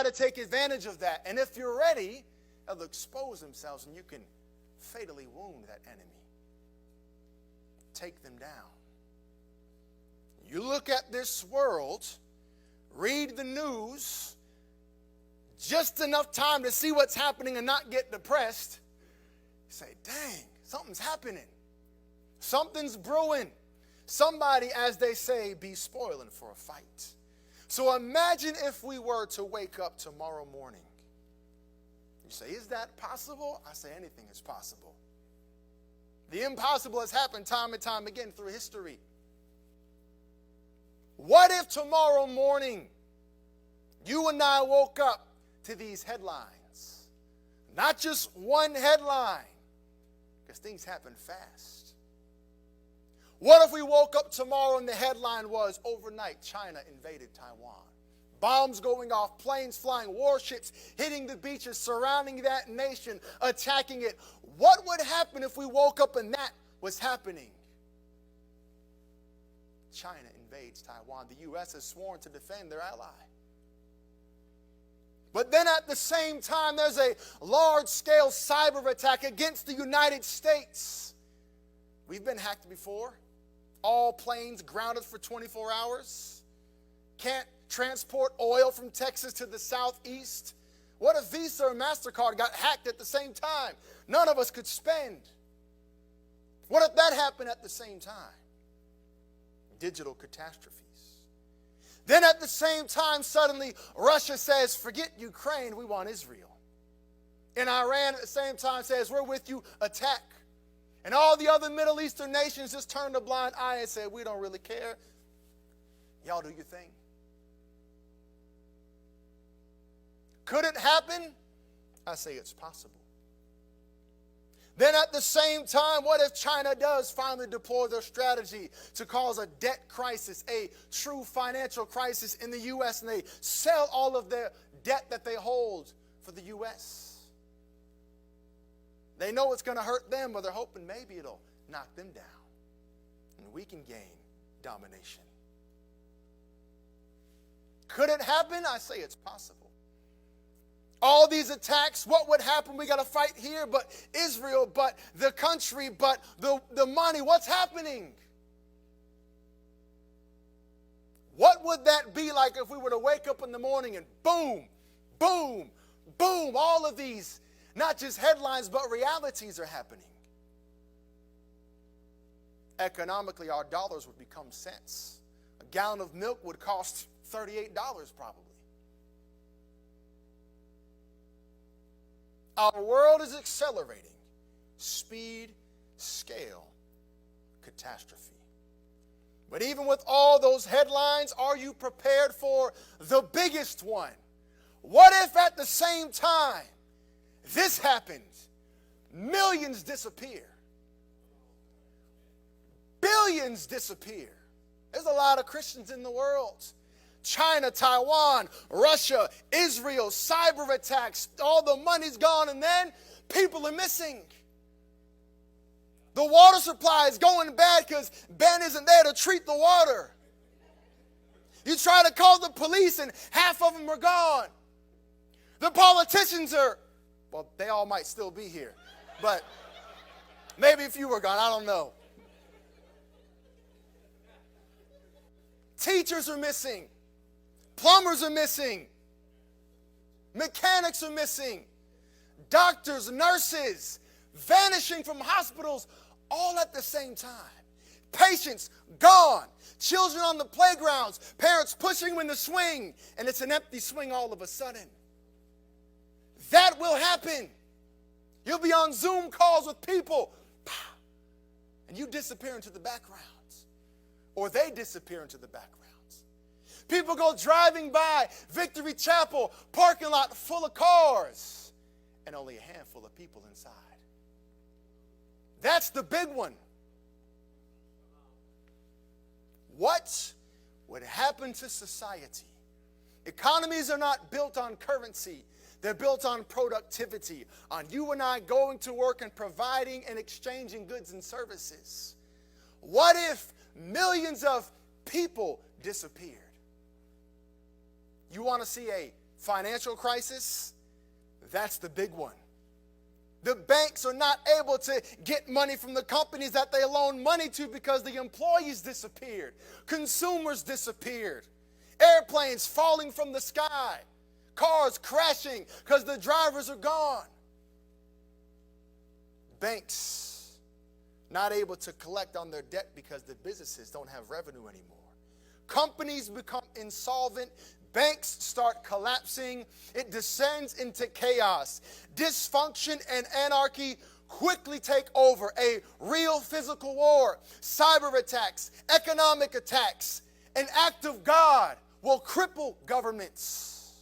try to take advantage of that. And if you're ready, they'll expose themselves and you can fatally wound that enemy. Take them down. You look at this world, read the news, just enough time to see what's happening and not get depressed. You say, dang, something's happening. Something's brewing. Somebody, as they say, be spoiling for a fight. So imagine if we were to wake up tomorrow morning. You say, is that possible? I say anything is possible. The impossible has happened time and time again through history. What if tomorrow morning you and I woke up to these headlines? Not just one headline, because things happen fast. What if we woke up tomorrow and the headline was, overnight China invaded Taiwan? Bombs going off, planes flying, warships hitting the beaches, surrounding that nation, attacking it. What would happen if we woke up and that was happening? China invades Taiwan. The U.S. has sworn to defend their ally. But then at the same time, there's a large-scale cyber attack against the United States. We've been hacked before. All planes grounded for 24 hours. Can't transport oil from Texas to the southeast. What if Visa or MasterCard got hacked at the same time? None of us could spend. What if that happened at the same time? Digital catastrophes. Then at the same time, suddenly Russia says, forget Ukraine, we want Israel. And Iran at the same time says, we're with you, attack. And all the other Middle Eastern nations just turned a blind eye and said, we don't really care. Y'all do your thing. Could it happen? I say it's possible. Then at the same time, what if China does finally deploy their strategy to cause a debt crisis, a true financial crisis in the U.S., and they sell all of their debt that they hold for the U.S.? They know it's going to hurt them, but they're hoping maybe it'll knock them down, and we can gain domination. Could it happen? I say it's possible. All these attacks, what would happen? We got to fight here, but Israel, but the country, but the money. What's happening? What would that be like if we were to wake up in the morning and boom, boom, boom, all of these, not just headlines, but realities are happening? Economically, our dollars would become cents. A gallon of milk would cost $38 probably. Our world is accelerating. Speed, scale, catastrophe. But even with all those headlines, are you prepared for the biggest one? What if at the same time this happens? Millions disappear. Billions disappear. There's a lot of Christians in the world. China, Taiwan, Russia, Israel, cyber attacks, all the money's gone, and then people are missing. The water supply is going bad because Ben isn't there to treat the water. You try to call the police and half of them are gone. The politicians are, well, they all might still be here, but maybe if you were gone, I don't know. Teachers are missing. Plumbers are missing. Mechanics are missing. Doctors, nurses, vanishing from hospitals all at the same time. Patients gone. Children on the playgrounds. Parents pushing them in the swing. And it's an empty swing all of a sudden. That will happen. You'll be on Zoom calls with people. And you disappear into the backgrounds. Or they disappear into the backgrounds. People go driving by Victory Chapel, parking lot full of cars, and only a handful of people inside. That's the big one. What would happen to society? Economies are not built on currency. They're built on productivity, on you and I going to work and providing and exchanging goods and services. What if millions of people disappeared? You want to see a financial crisis, that's the big one. The banks are not able to get money from the companies that they loan money to because the employees disappeared. Consumers disappeared. Airplanes falling from the sky. Cars crashing because the drivers are gone. Banks not able to collect on their debt because the businesses don't have revenue anymore. Companies become insolvent. Banks start collapsing. It descends into chaos. Dysfunction and anarchy quickly take over. A real physical war, cyber attacks, economic attacks. An act of God will cripple governments.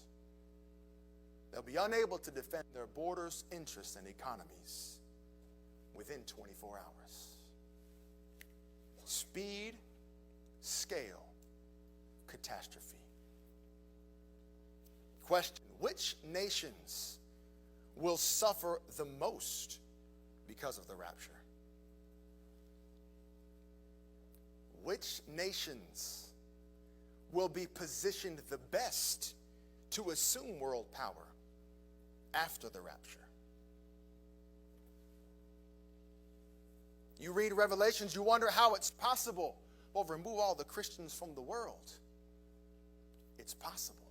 They'll be unable to defend their borders, interests, and economies within 24 hours. Speed, scale, catastrophe. Question: which nations will suffer the most because of the rapture? Which nations will be positioned the best to assume world power after the rapture? You read Revelations, you wonder how it's possible. Well, remove all the Christians from the world. It's possible.